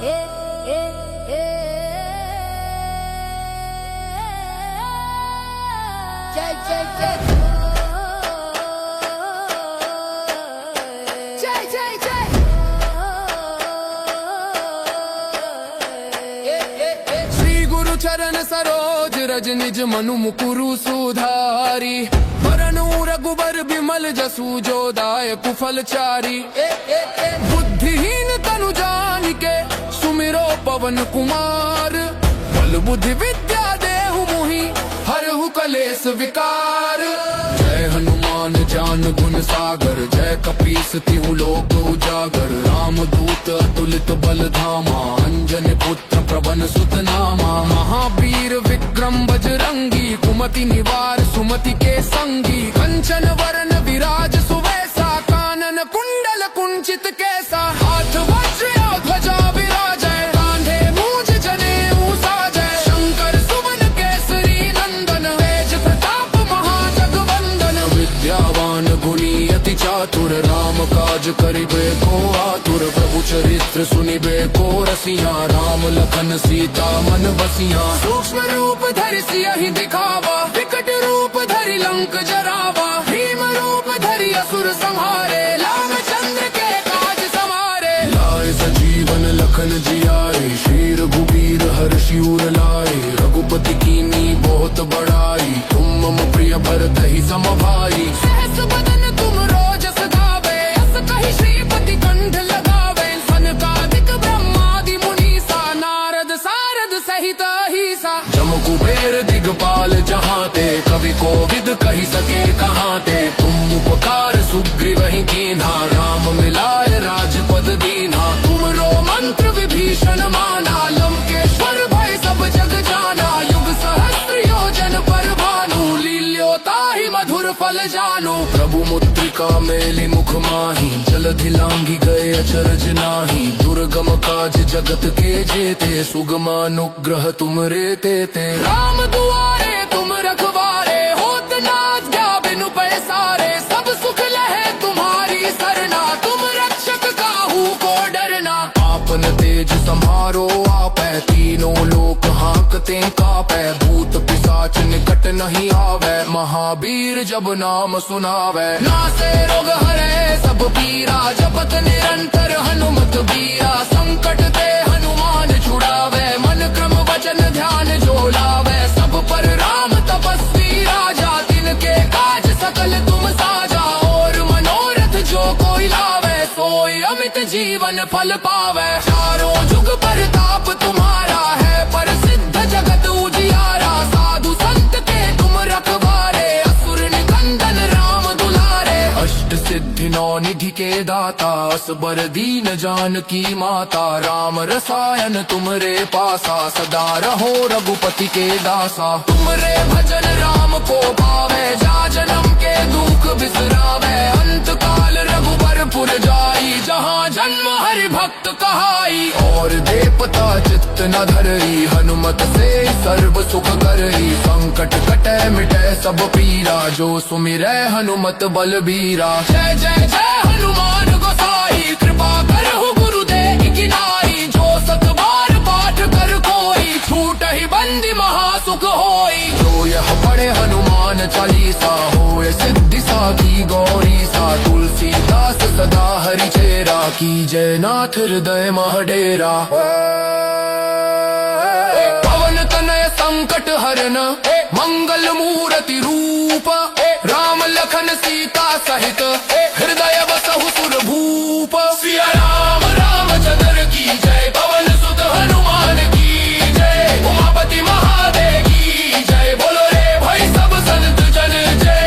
श्री गुरु चरण सरोज रज निज मनु मुकुरु सुधारी वरनु रघुबर बिमल जसु जो दायक फलचारी। बुद्धिहीन तनु जानिके सुमिरो पवन कुमार बल बुद्धि विद्या देहु मोहि हरहु कलेस विकार। जय हनुमान ज्ञान गुण सागर जय कपीस तिहु लोक उजागर। राम दूत अतुलित बल धामा अंजन पुत्र प्रवन सुत नामा। महावीर विक्रम बजरंगी कुमति निवार सुमति के संगी। कंचन वरण विराज सुवेसा कानन कुंडल कुंचित कैसा। हाथ वज्र ध्वजा विराजै कांधे मूंज जनेऊ साजै। शंकर सुवन केसरी नंदन तेज प्रताप महाजगवंदन। विद्यावान गुणी अति चातुर राम काज करिबे को आतुर। प्रभु चरित्र सुनिबे को रसिया राम लखन सीता मन बसिया। सूक्ष्म रूप धरि सियहि दिखावा विकट रूप धरि लंक जरावा। भीम रूप धरि असुर संहारे रामचंद्र के काज समारे। लाए सजीवन लखन जियारे शेर भूबीर हर्षि उर लाए। रघुपति कीन्ही बहुत बड़ाई तुम मम प्रिय भरत ही सम भाई। सहस बदन तुम रोजस गावे अस कहि श्रीपति कंठ लगावे। सनकादिक ब्रह्मादि मुनीसा नारद सारद सहित अहिसा। जम कुबेर दिगपाल जहाते कवि कोविद कहि सके कहाते। तुम उपकार सुग्रीव ही कीन्हा राम मिलाए राजपद दीन्हा। तुमरो मंत्र विभीषण माना लंकेश्वर भय सब जग जाना। युग सहस्त्र योजन पर भानु लील्योताहि मधुर फल जानु। प्रभु मुद्रिका मेलि मुख माहि जलधि लांघि गए अचरज नाही। दुर्गम काज जगत के जेते सुगमानुग्रह तुम रे तेते। राम दुआरे तुम रखवारे होत न आज्ञा बिनु पैसारे। सब सुख लहे तुम्हारी सरना तुम रक्षक काहू को डरना। आपन तेज सम्हारो आपै तीनों लोक हांकते कापै। भूत पिशाच निकट नहीं आवे महावीर जब नाम सुनावे। नासे रोग हरे सब पीरा जपत निरंतर हनुमत बीरा। संकट ते हनुमान छुड़ावे मन क्रम वचन ध्यान जो लावे। सब पर राम तपस्वी राजा तिनके काज सकल तुम साजा। और मनोरथ जो कोई लावे सोई अमित जीवन फल पावे। चारों जुग परताप तुम्हारा है प्रसिद्ध जगत उजियारा। साधु संत के तुम रखवारे असुर निकंदन राम दुलारे। अष्ट सिद्धि नौ निधि के दाता असबर दीन जानकी माता। राम रसायन तुमरे पासा सदा रहो रघुपति के दासा। तुमरे भजन राम को पावे जा जन्म के दुख बिसरावे। अंत काल रघुबर पुर जाई जहाँ जन्म हरि भक्त कहाई। और देवता चित्त न धरई हनुमत से सर्व सुख करई। संकट कटे मिटे सब पीरा जो सुमिरै हनुमत बलबीरा। जय जय जय हनुमान गोसाई कृपा करहु गुरुदेव की नाई। जो सत बार पाठ कर कोई छूटहि बंदी महासुख होई। जो यह पढ़े हनुमान चालीसा होए सिद्धि साखी गौरी सा। तुलसीदास सदा हरि चेरा की जय नाथ हृदय महडेरा। पवन तनय संकट हरन मंगल मूर्ति रूप। राम लखन सीता सहित हृदय बसहु सुर भूप। सिया राम रामचंद्र की जय पवन सुत हनुमान की जय। उमापति महादेव की जय बोलो रे भाई सब संत जन जय।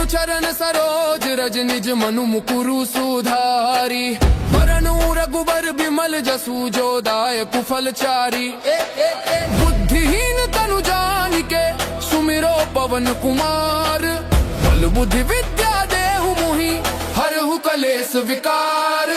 चरण सरोज रज निज मनु मुकुरु सुधारी। वरनु रघुबर बिमल जसु जो दायक फलचारी। बुद्धिहीन तनु जानिके पवन कुमार। बल बुद्धि विद्या देहु मुहि, हरहु कलेस विकार।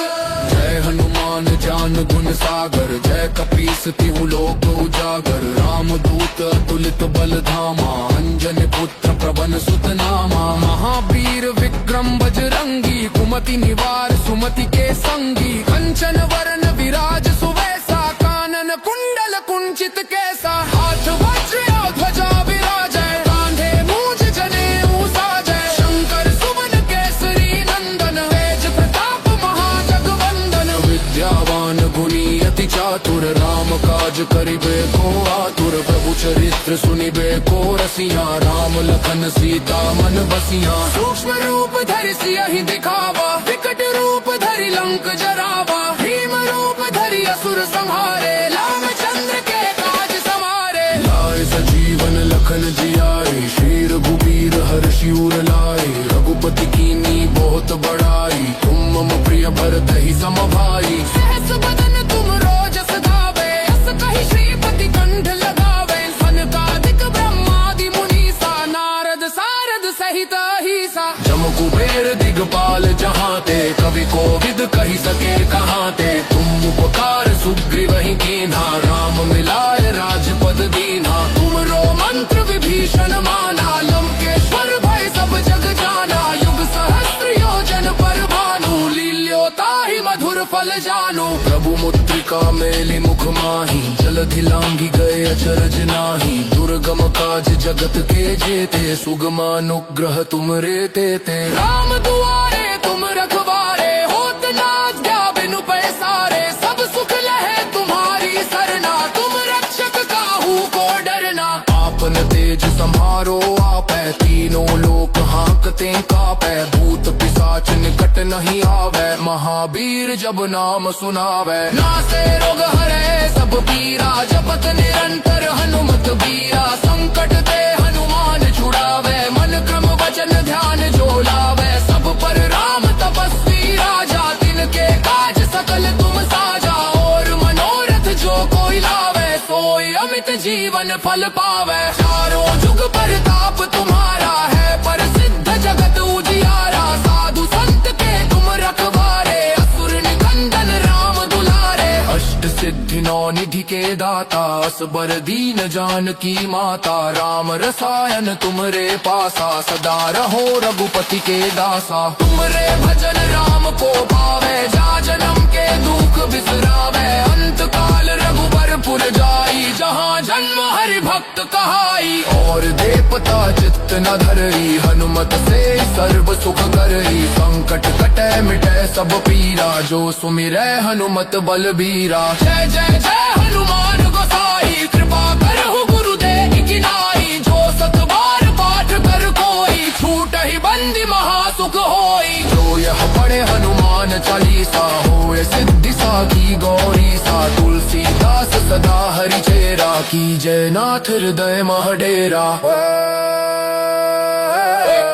जय हनुमान ज्ञान गुण सागर, जय कपीस तिहु लोक उजागर। राम दूत अतुलित बल धामा, अंजनी पुत्र पवन सुत नामा। महावीर विक्रम बजरंगी, कुमति निवार सुमति के संगी। कंचन वरन विराज सुवेसा, कानन कुंडल कुंचित कैसा। हाथ वज्र और ध्वजा विराजय, कांधे मूंज जनेऊ साजय। शंकर सुवन केसरी नंदन, तेज प्रताप महाजगवंदन। विद्यावान गुणी अति चातुर, राम काज करिबे को आतुर। प्रभु चरित्र सुनिबे को रसिया, राम लखन सीता मन बसिया। सूक्ष्म रूप धरि सियहि दिखावा, विकट रूप धरि लंक जरावा। भीम रूप धरि असुर संहारे, रामचंद्र के काज सवारे। लाए सजीवन लखन जियाए, शेर भूबीर हर्षि उर लाए। रघुपति कीन्ही बहुत बड़ाई, तुम मम प्रिय भरत ही सम भाई। सहस बदन तुम रोजस गावे, अस कहि श्रीपति कंठ लगावे। सनकादिक ब्रह्मादि मुनीसा, नारद सारद सहित अहिसा। जम कुबेर दिगपाल जहाते, कवि कोविद कहि सके कहाते। तुम उपकार सुग्रीव ही कीन्हा, राम मिलाए राजपद दीन्हा। तुमरो मंत्र विभीषण माना, लंकेश्वर भय सब जग जाना। युग सहस्त्र योजन पर भानु, लील्योताहि मधुर फल जानू। प्रभु मुद्रिका मेलि मुख माही, जलधि लांघि गए अचरज नाही। दुर्गम काज जगत के जेते, सुगमानुग्रह तुम रे तेते। राम दुआरे तुम रखवारे, होत न आज्ञा बिनु पैसारे। सब सुख लहे तुम्हारी सरना, तुम रक्षक काहू को डरना। आपन तेज समारो आपै, तीनों लोक हांकते कापै। भूत पिशाच निकट नहीं आवे, महावीर जब नाम सुनावे। नासे रोग हरे सब पीरा, जपत निरंतर हनुमत बीरा। संकट ते हनुमान छुड़ावे, मन क्रम वचन ध्यान जो लावे। सब पर राम तपस्वी राजा, तिनके काज सकल तुम साजा। और मनोरथ जो कोई लावे, सोई अमित जीवन फल पावे। चारों जुग परताप तुम्हारा है, प्रसिद्ध जगत उजियारा। साधु संत के तुम रखवारे, असुर निकंदन राम दुलारे। अष्ट सिद्धि नौ निधि के दाता, असबर दीन जानकी माता। राम रसायन तुमरे पासा, सदा रहो रघुपति के दासा। तुमरे भजन राम को पावे, जा जन्म के दुख बिसरावे। अंत काल रघुबर पुर जाई, जहाँ जन्म हरि भक्त कहाई। और देवता चित्त न धरई, हनुमत से सर्व सुख करई। संकट कटे मिटे सब पीरा, जो सुमिरै हनुमत बलबीरा। जय जय जय हनुमान गोसाई, कृपा करहु गुरुदेव की नाई। जो सत बार पाठ कर कोई, छूटहि बंदी महासुख होई। जो यह पढ़े हनुमान चालीसा, होए सिद्धि साखी गौरी सा। तुलसीदास सदा हरि चेरा, की जय नाथ हृदय मह डेरा।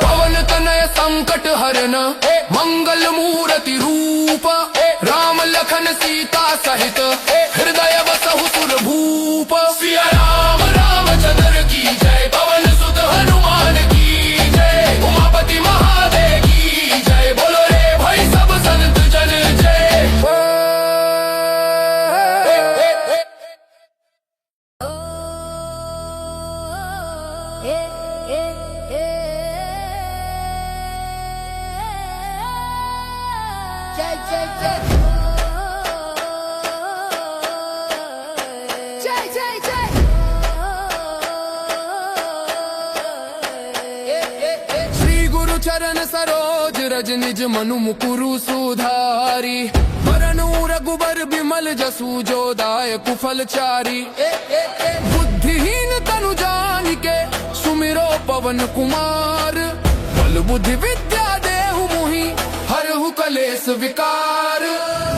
पवन तनय संकट हरन, मंगल मूर्ति रूप। राम लखन सीता सहित, हृदय बसहु सुर भूप। सिया राम रामचंद्र की जय, पवन सुत हनुमान की जय। उमापति महादेव की जय, बोलो रे भाई सब संत जन जय। जय जय जय जय जय जय। श्री गुरु चरण सरोज रज, निज मनु मुकुरु सुधारी। वरनु रघुबर बिमल जसु, जो दायक फल चारी। बुद्धिहीन तनु जानिके, सुमिरो पवन कुमार। बल बुद्धि विद्या देहु मुहि, हरहु कलेस विकार।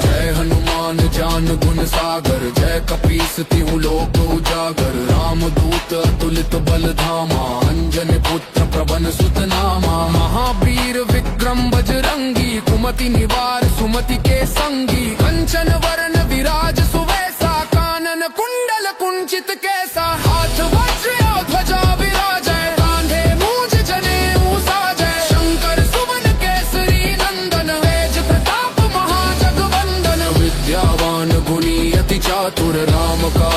जय हनुमान ज्ञान गुण सागर, जय कपीस तिहु लोक उजागर। राम दूत अतुलित बल धामा, अंजनी पुत्र पवन सुत नामा। महावीर विक्रम बजरंगी, कुमति निवार सुमति के संगी। कंचन वरन विराज सुवेसा, कानन कुंडल कुंचित कैसा। हाथ वज्र और ध्वजा विराजय, कांधे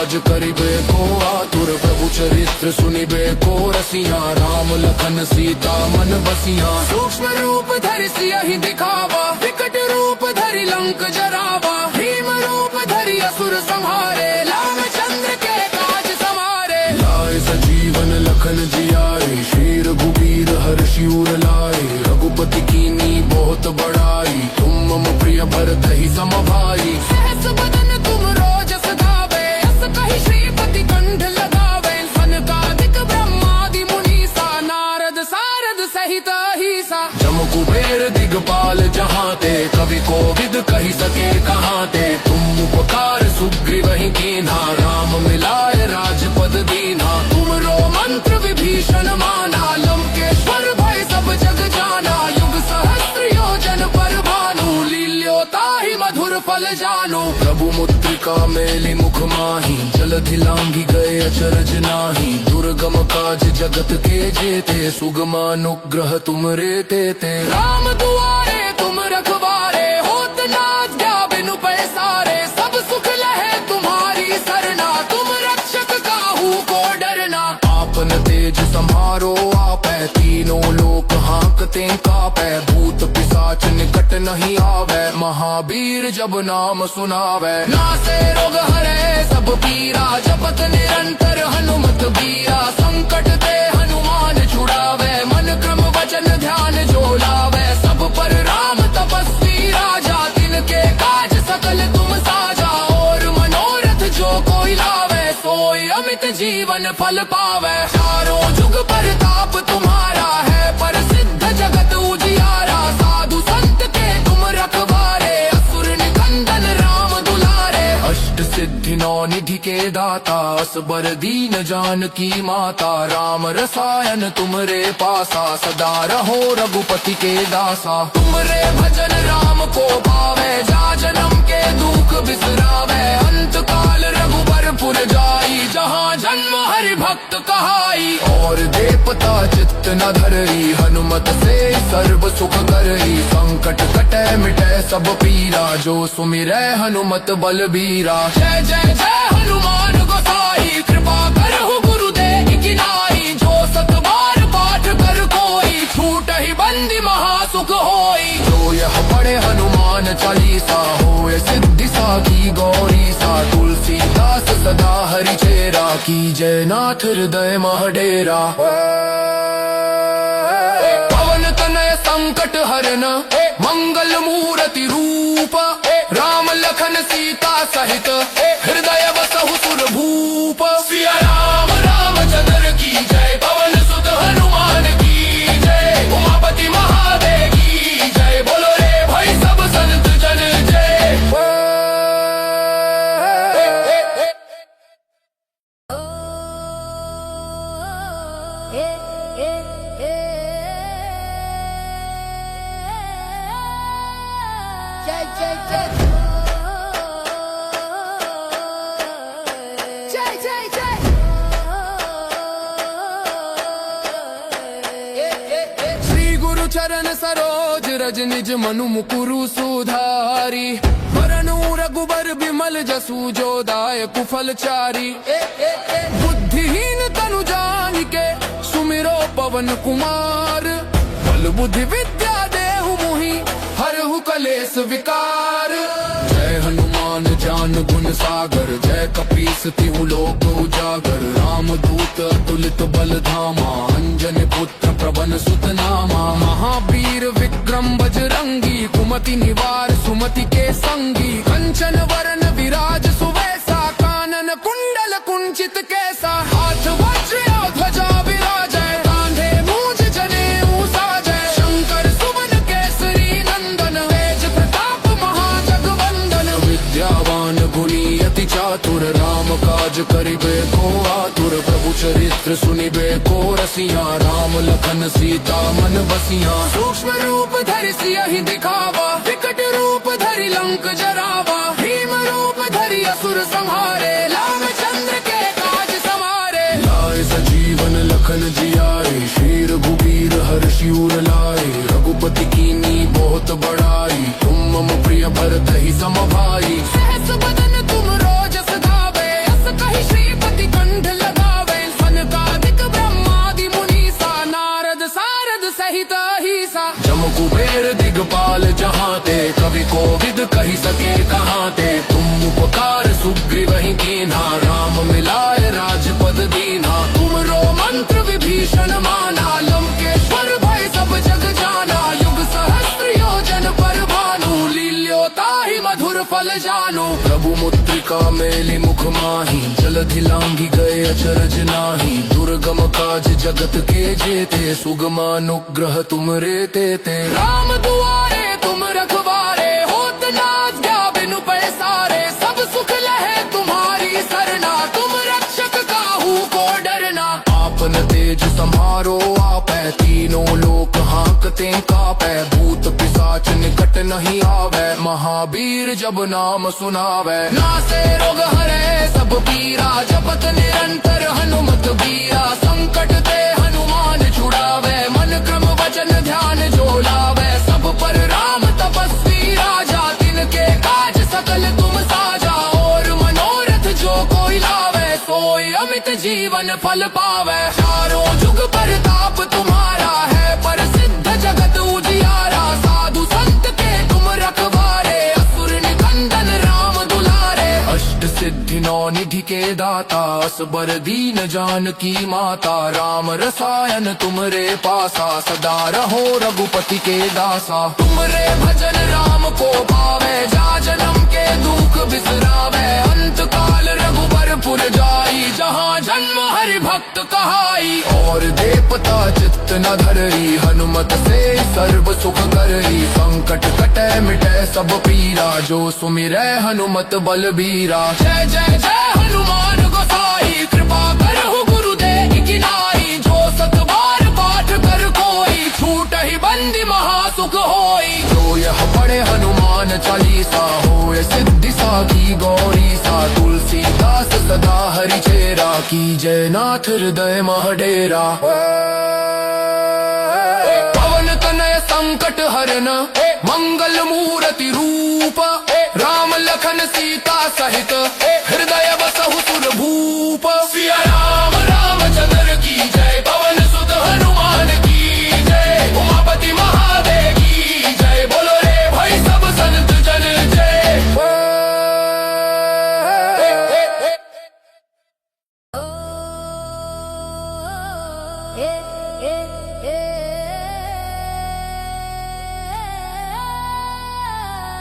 काज करिबे को आतुर प्रभु चरित्र सुनिबे को रसिया राम लखन सीता मन बसिया सूक्ष्म रूप धरि सियहि दिखावा विकट रूप धरि लंक जरावा भीम रूप धरि असुर संहारे रामचंद्र के काज समारे लाए सजीवन लखन जियाए शेर भूबीर हर्षि उर लाए रघुपति कीनी बहुत बड़ाई तुम मम प्रिय भरत ही सम भाई सहस बदन तुम रोजस गावे अस कहि श्रीपति कंठ लगावे सनकादिक ब्रह्मादि मुनीसा नारद सारद सहित अहिसा जम कुबेर दिगपाल जहाँ ते कवि कोविद कहि सके कहाँ ते तुम उपकार सुग्रीव ही कीन्हा राम मिलाए राजपद दीन्हा तुम रो मंत्र विभीषण माना लंकेश्वर भय सब जग जाना युग सहस्त्र योजन पर भानु लील्योताहि मधुर फल जानो प्रभु मुद्रिका मेलि मुख माही जलधि लांघि गए अचरज नाही दुर्गम काज जगत के जेते सुगमानुग्रह तुम रे ते राम दुआरे तुम रखवारे होत न आज्ञा बिनु पैसारे सब सुख लहे तुम्हारी सरना तुम रक्षक काहू को डरना आपन तेज संहारो आपै तीनों लोक हांकते कापै भूत पिशाच निकट नहीं आवे महावीर जब नाम सुनावे नासे रोग हरे सब पीरा जपत निरंतर हनुमत बीरा संकट ते हनुमान छुड़ावे मन क्रम वचन ध्यान जो लावे सब पर राम तपस्वी राजा तिनके काज सकल तुम साजा और मनोरथ जो कोई लावे सोई अमित जीवन फल पावे चारों जुग परताप तुम्हारा है प्रसिद्ध जगत उजियारा साधु संत के तुम रखवारे असुर निकंदन राम दुलारे अष्ट सिद्धि नौ निधि के दाता असबर दीन जानकी माता राम रसायन तुमरे पासा सदा रहो रघुपति के दासा तुमरे भजन राम को पावे जा जन्म के दुख बिसरावे अंत काल रघुबर पुर जाई जहाँ जन्म हरि भक्त कहाई और देवता चित्त न धरई हनुमत से सर्व सुख करई संकट कटे मिटे सब पीरा जो सुमिरै हनुमत बलबीरा जय जय जय हनुमान गोसाई कृपा करहु गुरुदेव की नाई जो सत बार पाठ कर कोई छूट ही बंदी महासुख होई जो यह पढ़े हनुमान चालीसा होए सिद्धि साखी गौरी सा तुलसीदास सदा हरि चेरा की जय नाथ हृदय महडेरा पवन तनय संकट हरन मंगल मूर्ति रूप राम लखन सीता सहित हृदय बसहु सुर भूप सिया राम रामचंद्र की जय पवन सुत हनुमान की जय उमापति महादेव की जय बोलो रे भाई सब संत जन जय जय जय जय जय जय जय श्री गुरु चरण सरोज रज निज मनु मुकुरु सुधारी वरनु रघुबर बिमल जसु जो दायक फल चारी बुद्धिहीन तनु जानिके सुमिरो पवन कुमार बल बुद्धि विद्या देहु मुहि हरहु कलेस विकार जय हनुमान ज्ञान गुण सागर जय कपीस तिहु लोक उजागर राम दूत अतुलित बल धामा अंजन पुत्र प्रवन सुत नामा महावीर विक्रम बजरंगी कुमति निवार सुमति के संगी कंचन वरण विराज सुवेसा कानन कुंडल कुंचित कैसा हाथ वज्र और ध्वजा विराजय कांधे मूंज जनेऊ साजय शंकर सुवन केसरी नंदन तेज प्रताप महाजगवंदन विद्यावान गुणी अति चातुर राम काज करिबे को आतुर प्रभु चरित्र सुनिबे को रसिया राम लखन सीता मन बसिया सूक्ष्म रूप धरि सियहि दिखावा विकट रूप धरि लंक जरावा भीम रूप धरि असुर संहारे रामचंद्र के काज समारे लाए सजीवन लखन जियाए शेर भूबीर हर्षि उर लाए रघुपति कीनी बहुत बड़ाई तुम मम प्रिय भरत ही सम भाई सहस बदन तुम रोजस गावे अस कहि कुबेर दिगपाल जहाँ ते, कवि कोविद कही सके कहाँ ते। तुम उपकार सुग्रीव ही कीन्हा, राम मिलाए राजपद दीन्हा। तुम रो मंत्र विभीषण माना, लंकेश्वर भय सब जग जाना। युग सहस्त्र योजन पर भानु, लील्योता ही मधुर फल जानू। प्रभु मुद्रिका मेली मुख माही, जलधि लांघी गए अचरज नाही। दुर्गम काज जगत के जेते, सुगम अनुग्रह तुम रे ते। राम दुआरे तुम रखवारे, होत न आज्ञा बिनु पैसारे। सब सुख लहे तुम्हारी सरना, तुम रक्षक काहू को डरना। आपन तेज सम्हारो आपै, तीनों लोक हाँकते कापै। भूत पिशाच निकट नहीं आवे, महावीर जब नाम सुनावे। नासे रोग हरे सब पीरा, जपत निरंतर हनुमत बीरा। संकट ते हनुमान छुड़ावे, मन क्रम वचन ध्यान जो लावे। सब पर राम तपस्वी राजा, तिनके काज सकल तुम साजा। और मनोरथ जो कोई लावे, सोई अमित जीवन फल पावे। चारों जुग परताप तुम्हारा है, प्रसिद्ध जगत उजियारा। साधु संत के तुम रखवारे, असुर निकंदन राम दुलारे। अष्ट सिद्धि नौ निधि के दाता, असबर दीन जानकी माता। राम रसायन तुमरे पासा, सदा रहो रघुपति के दासा। तुमरे भजन राम को पावे, जा जन्म के दुख बिसरावे। अंत काल रघुबर पुर जाई, जहाँ जन्म हरि भक्त कहाई। और देवता चित्त न धरई, हनुमत से सर्व सुख करई। संकट कटे मिटे सब पीरा, जो सुमिरै हनुमत बलबीरा। जय जय जय हनुमान गोसाई, कृपा करहु गुरुदेव की नाई। जो सत बार पाठ कर कोई, छूट ही बंदी महासुख होई। जो यह पढ़े हनुमान चालीसा, होए सिद्धि साखी गौरी सा। तुलसीदास सदा हरि चेरा, की जय नाथ हृदय महडेरा। पवन तनय संकट हरन, मंगल मूर्ति रूप। राम लखन सीता सहित, हृदय बसहु सुर भूप। सिया राम रामचंद्र की जय, पवन सुत हनुमान की जय। उमापति महादेव की जय, बोलो रे भाई सब संत जन जय।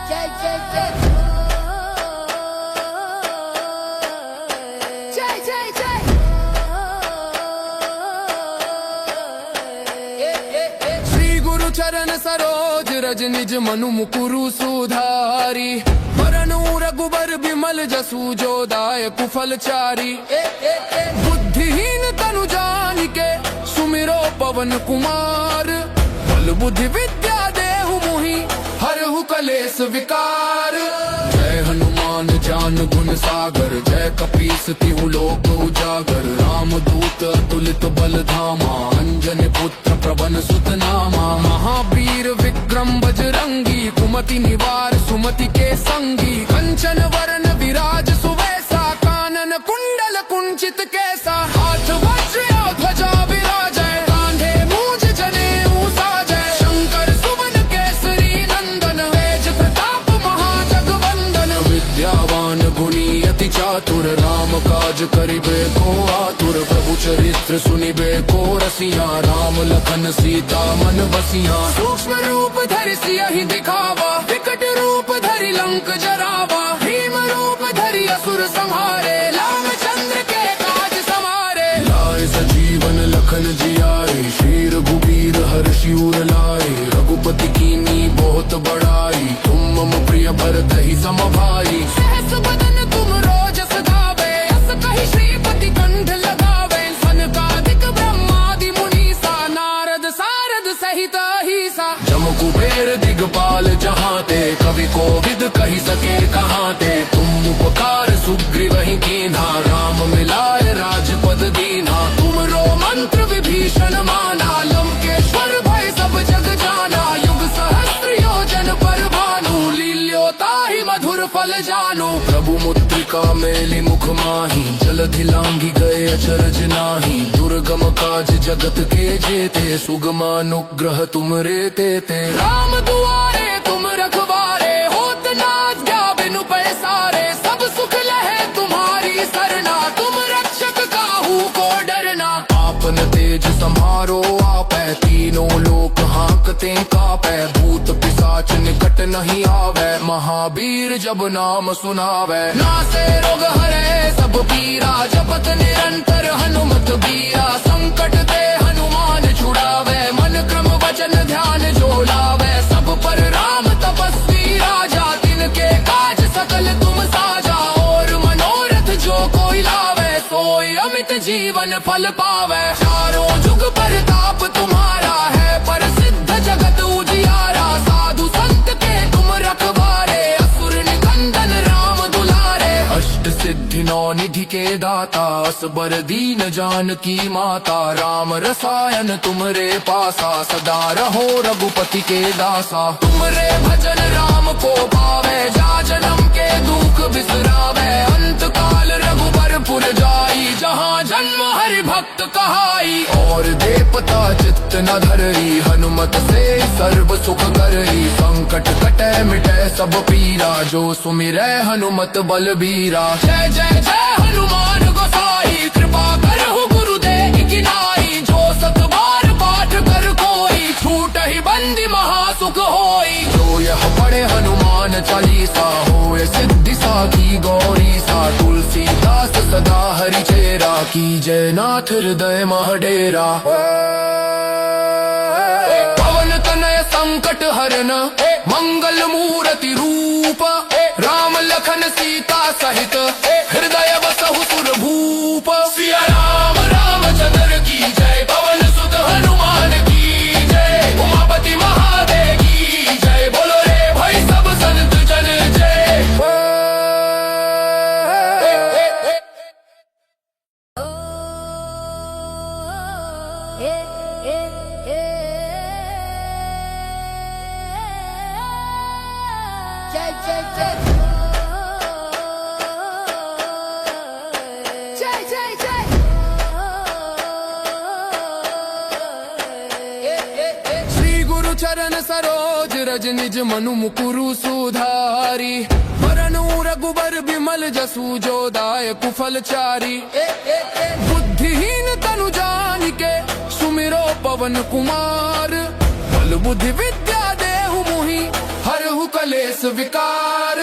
जय जय जय जय जय जय। श्री गुरु चरण सरोज रज, निज मनु मुकुरु सुधारी। वरनु रघुबर बिमल जसु, जो दायक फल चारी। बुद्धिहीन तनु जानिके, सुमिरो पवन कुमार। बल बुद्धि विद्या देहु मोहि, हरहु कलेस विकार। जय हनुमान ज्ञान गुण सागर, जय कपीस तिहु लोक उजागर। राम दूत अतुलित बल धामा, अंजन पुत्र प्रभन सुत नामा। महावीर विक्रम बजरंगी, कुमति निवार सुमति के संगी। कंचन वरण विराज सुवेसा, कानन कुंडल कुंचित केसा। हाथ वज्र और ध्वजा विराजै, कांधे मूंज जनेऊ साजै। शंकर सुवन केसरी नंदन, तेज प्रताप महाजगवंदन। विद्यावान गुणी अति चातुर, राम काज करिबे को आतुर। प्रभु चरित्र सुनिबे को रसिया, राम लखन सीता मन बसिया। सूक्ष्म रूप धरि सियहि दिखावा, विकट रूप धरि लंक जरावा। भीम रूप धरि असुर संहारे, रामचंद्र के काज समारे। लाए सजीवन लखन जियाए, शेर भूबीर हर्षि उर लाए। रघुपति कीन्ही बहुत बड़ाई, तुम मम प्रिय भरत ही सम भाई। सहस बदन तुम रोजस गावे, अस कहि श्रीपति कंठ लगावे। सनकादिक ब्रह्मादि मुनीसा, नारद सारद सहित अहिसा। जम कुबेर दिगपाल जहाँ ते, कवि कोविद कही सके कहाँ ते। तुम उपकार सुग्रीव ही कीन्हा, राम मिलाए राजपद दीन्हा। तुम रो मंत्र विभीषण माना, लंकेश्वर भय सब जग जाना। युग सहस्त्र योजन पर भानु, लील्योता ही मधुर फल जानो। प्रभु मुद्रिका मेली मुख माही, जलधि लांघी गए अचरज नाही। दुर्गम काज जगत के जेते, सुगमानुग्रह तुम रे तेते। राम दुआरे तुम रखवारे, होत ना आज्ञा बिनु पैसारे। सब सुख लहे तुम्हारी सरना, तुम रक्षक काहू को डरना। आपन तेज समारो आपै, तीनों लोक हाँकते कापै। भूत पिशाच निकट नहीं आवे, महावीर जब नाम सुनावे। नासे रोग हरे सब पीरा, जपत निरंतर हनुमत बीरा। संकट ते हनुमान छुड़ावे, मन क्रम वचन ध्यान जो लावे। सब पर राम तपस्वी राजा, तिनके काज सकल तुम साजा। और मनोरथ जो कोई लावे, सोई अमित जीवन फल पावे। चारों जुग परताप तुम्हारा है, प्रसिद्ध जगत उजियारा। साधु संत के तुम रखवारे, असुर निकंदन राम दुलारे। अष्ट सिद्धि नौ निधि के दाता, असबर दीन जानकी माता। राम रसायन तुमरे पासा, सदा रहो रघुपति के दासा। तुमरे भजन राम को पावे, जा जन्म के दुख बिसरावे। अंत काल रघुबर पुर जाई, जहाँ जन्म हरि भक्त कहाई। और देवता चित्त न धरई, हनुमत से सर्व सुख करई। संकट कटे मिटे सब पीरा, जो सुमिरै हनुमत बलबीरा। जय जय जय हनुमान गोसाई, कृपा करहु गुरुदेव की नाई। जो सत बार पाठ कर कोई, छूट ही बंदी महासुख होई। जो यह पढ़े हनुमान चालीसा, होए सिद्धि साखी गौरी सा। तुलसीदास सदा हरि चेरा, की जय नाथ हृदय महडेरा। पवन तनय संकट हरन, मंगल मूर्ति रूप। राम लखन सीता सहित, हृदय बसहु सुर भूप। सिया राम रामचंद्र की जय, पवन सुत हनुमान की जय। उमापति महादेव की जय, बोलो रे भाई सब संत जन जय। जय जय जय जय जय जय। श्री गुरु चरण सरोज रज, निज मनु मुकुरु सुधारी। वरनु रघुबर बिमल जसु, जो दायक फल चारी। बुद्धिहीन तनु जानिके, सुमिरो पवन कुमार। बल बुद्धि विद्या देहु मोहि, हरहु कलेस विकार।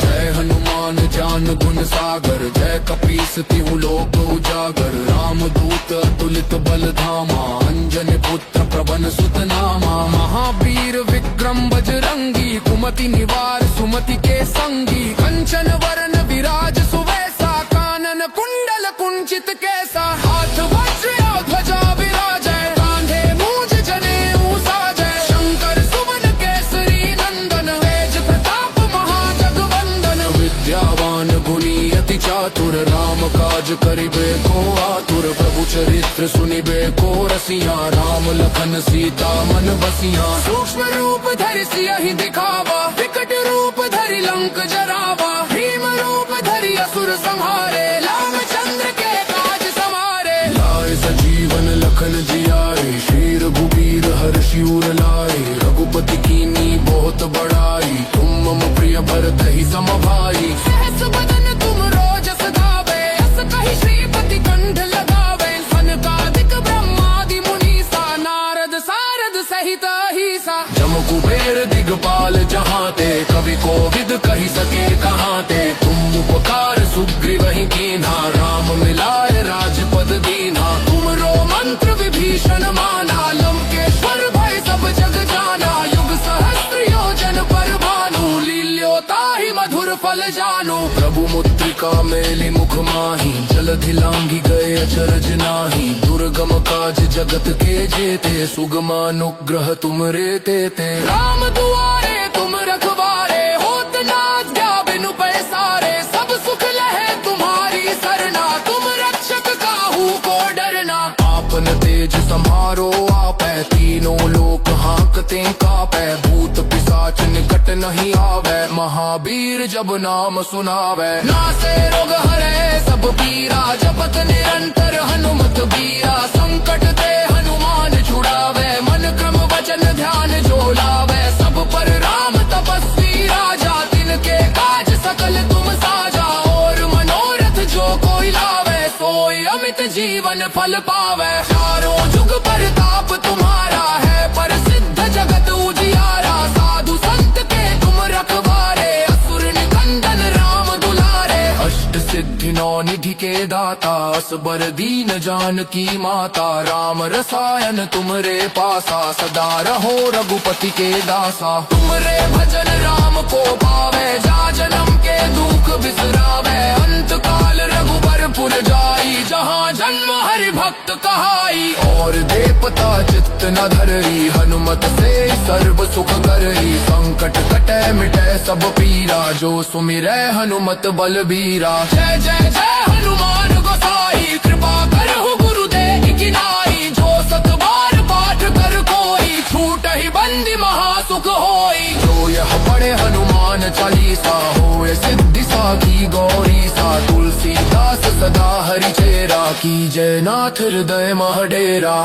जय हनुमान ज्ञान गुण सागर, जय कपीस तिहु लोक उजागर। राम दूत अतुलित बल धामा, अंजन पुत्र प्रभन सुत नामा। महावीर विक्रम बजरंगी, कुमति निवार सुमति के संगी। कंचन वरन विराज सुवेसा, कानन कुंडल कुंचित कैसा। हाथ वज्र ध्वजा विराजै, कांधे मूंज जनेऊ साजै। शंकर सुवन केसरी नंदन, तेज प्रताप महाजगवंदन। विद्यावान गुणी अति चातुर, राम काज करिबे को आतुर। प्रभु चरित्र सुनिबे को रसिया, राम लखन सीता मन बसिया। सूक्ष्म रूप धरि सियहि दिखावा, विकट रूप धरि लंक जरावा। भीम रूप धरि असुर संहारे, रामचंद्र के काज समारे। लाए सजीवन लखन जियाए, शेर भूपीर हर्षि उर लाए। रघुपति कीनी बहुत बड़ाई, तुम मम प्रिय भरत ही सम भाई। सहस बदन तुम रोजस गावे, अस कहि श्रीपति कंठ लगावे। सनकादिक ब्रह्मादि मुनीसा, नारद सारद सहित अहिसा। जम कुबेर दिगपाल जहाँ ते, कवि कोविद कहि सके कहाँ ते। तुम उपकार सुग्रीव ही कीन्हा, राम मिलाए राजपद दीन्हा। तुमरो मंत्र विभीषण माना, लंकेश्वर भय सब जग जाना। युग सहस्त्र योजन पर भानु, लील्योता ही मधुर फल जानो। प्रभु मुद्रिका मेली मुख माही, जलधि लांघी गए अचरज नाही। दुर्गम काज जगत के जेते, सुगमानुग्रह तुम रे तेते। राम दुआरे तुम रखवारे, होत ना आज्ञा बिनु पैसारे। सब सुख लहे तुम्हारी सरना, तुम रक्षक काहू को डरना। आपन तेज समारो आपै, तीनों लोक हाँकते कापै। भूत पिशाच निकट नहीं आवे, महावीर जब नाम सुनावे। नासे रोग हरे सब पीरा, जपत निरंतर हनुमत बीरा। संकट ते हनुमान छुड़ावे, मन क्रम वचन ध्यान जो लावे। सब पर राम तपस्वी राजा, तिनके काज सकल तुम साजा। और मनोरथ जो कोई लावे, सोई अमित जीवन फल पावे। चारों जुग प्रताप तुम्हारा है, प्रसिद्ध जगत उजियारा। साधु संत के तुम रखवारे, असुर निकंदन राम दुलारे। अष्ट सिद्धि नौ निधि के दाता, असबर दीन जानकी माता। राम रसायन तुमरे पासा, सदा रहो रघुपति के दासा। तुमरे भजन राम को पावे, जा जन्म के दुख बिसरावे। अंत काल रघुबर पुर जाई, जहाँ जन्म हरि भक्त कहाई। और देवता चित्त न धरई, हनुमत से सर्व सुख करई। संकट कटे मिटे सब पीरा, जो सुमिरै हनुमत बलबीरा। जय जय जय हनुमान गोसाई, कृपा करहु गुरुदेव की नाई। जो सत बार पाठ कर कोई, छूट ही बंदी महासुख होई। जो यह पढ़े हनुमान चालीसा, होए सिद्धि साखी गौरी सा। तुलसीदास सदा हरि चेरा, की जय नाथ हृदय महडेरा।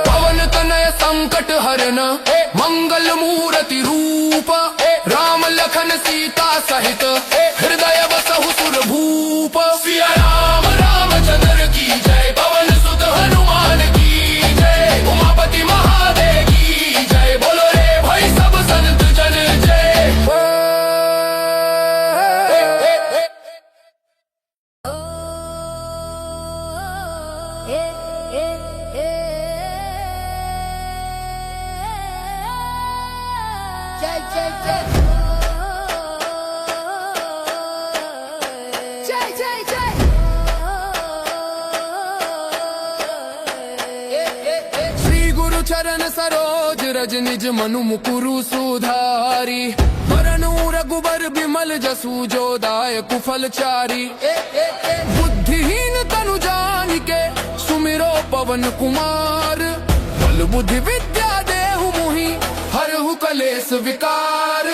पवन तनय संकट हरन, मंगल मूर्ति रूप। राम लखन सीता सहित, हृदय बसहु सुर भूप। सिया राम रामचंद्र की जय, पवन सुत हनुमान की जय। उमापति महादेव की जय, बोलो रे भाई सब संत जन जय। जय जय जय जय जय जय। श्री गुरु चरण सरोज रज, निज मनु मुकुरु सुधारी। वरनु रघुबर बिमल जसु, जो दायक फल चारी। बुद्धिहीन तनु जानिके, सुमिरो पवन कुमार। बल बुद्धि विद्या देहु मोहि, हरहु कलेस विकार।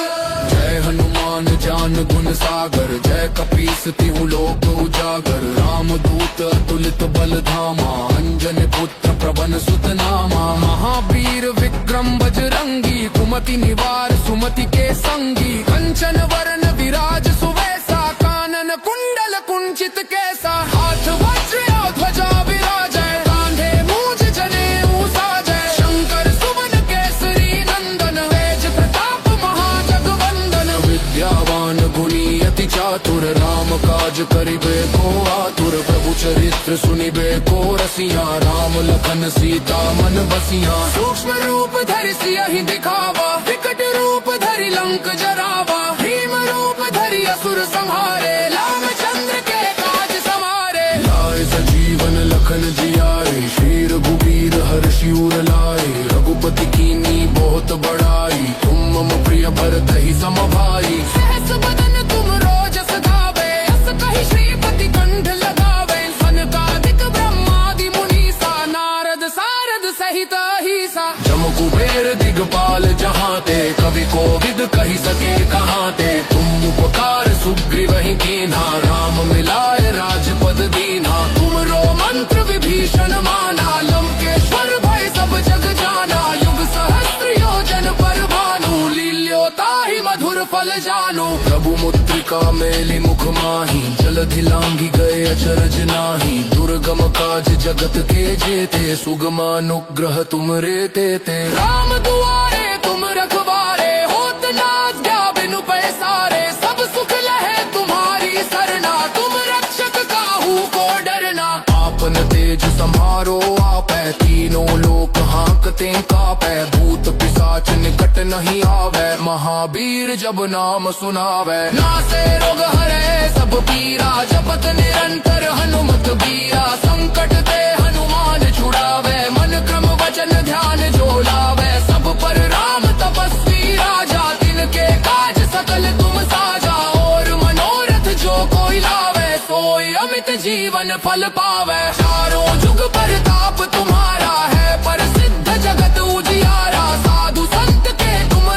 जय हनुमान ज्ञान गुण सागर, जय कपीस तिहु लोक उजागर। राम दूत अतुलित बल धामा, अंजन पुत्र प्रभन सुत नामा। महावीर विक्रम बजरंगी, कुमति निवार सुमति के संगी। कंचन वरन विराज सुवेसा, कानन कुंडल कुंचित केसा। हाथ वज्र और ध्वजा विराजय, कांधे मूज जनेऊ साजय। शंकर सुमन केसरी नंदन, तेज प्रताप महाजगवंदन। विद्यावान गुणी अति चातुर, राम काज करिबे को आतुर। प्रभु चरित्र सुनिबे को रसिया, राम लखन सीता मन बसिया। सूक्ष्म रूप धरि सियहि दिखावा, विकट रूप धरि लंक जरावा। भीम रूप धरि असुर संहारे, रामचंद्र के काज समारे। लाए सजीवन लखन जियाए, श्री रघुबीर हर्षि उर लाए। रघुपति कीनी बहुत बड़ाई, तुम मम प्रिय भरत ही सम भाई। सहस बदन तुम रोजस गावे, अस कहि श्रीपति कंठ लगावे। सनकादिक ब्रह्मादि मुनीसा, नारद सारद सहित अहिसा। जम कुबेर दिगपाल जहाँ ते, कवि कोविद कहि सके कहाँ ते। तुम उपकार सुग्रीव ही कीन्हा, राम मिलाए राजपद दीन्हा। तुमरो मंत्र विभीषण माना, लंकेश्वर भय सब जग जाना। युग सहस्त्र योजन पर भानु, लील्योताहि मधुर फल जानु। प्रभु मुद्रिका मेलि मुख माही, जलधि लांघि गए अचरज नाही। दुर्गम काज जगत के जेते, सुगम अनुग्रह तुमरे तेते। राम दुआरे तुम रखवारे, होत न आज्ञा बिनु पैसारे। सब सुख लहे तुम्हारी सरना, तुम रक्षक काहू को डरना। आपन तेज समारो आपै, तीनों लोक हांकते कापै। भूत पिशाच निकट नहीं आवे, महावीर जब नाम सुनावे। नासे रोग हरे सब पीरा, जपत निरंतर हनुमत बीरा। संकट ते हनुमान छुड़ावे, मन क्रम वचन ध्यान जो लावे। सब पर राम तपस्वी राजा, तिनके काज सकल तुम साजा। और मनोरथ जो कोई लावे, सोई अमित जीवन फल पावे। चारों जुग प्रताप तुम्हारा है, प्रसिद्ध जगत उजियारा। साधु संत के तुम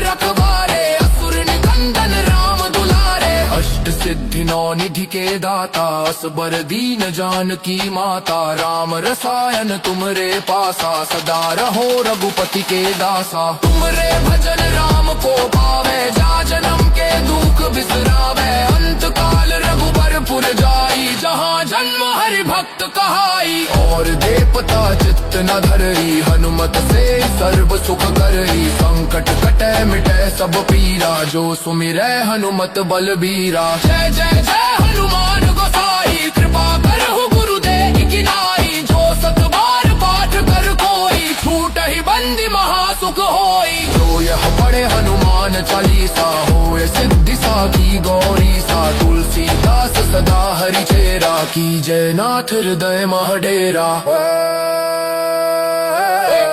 नौ निधि के दाता असबर दीन जानकी माता राम रसायन तुमरे पासा सदा रहो रघुपति के दासा तुमरे भजन राम को पावे जा जन्म के दुख बिसरावे अंत काल रघुबर पुर जाई जहाँ जन्म हरि भक्त कहाई और देवता चित्त न धरई हनुमत से सर्व सुख करई संकट कटे मिटे सब पीरा जो सुमिरै हनुमत बलबीरा जय जय जय हनुमान गोसाई कृपा करहु गुरुदेव की नाई जो सत बार पाठ कर कोई छूट ही बंदी महासुख होई जो यह पढ़े हनुमान चालीसा होए सिद्धि साखी गौरी सा तुलसीदास सदा हरि चेरा की जय नाथ हृदय महडेरा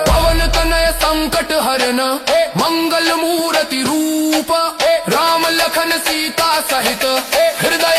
पवन तनय संकट हरन मंगल मूर्ति रूप राम लखन सीता सहित हृदय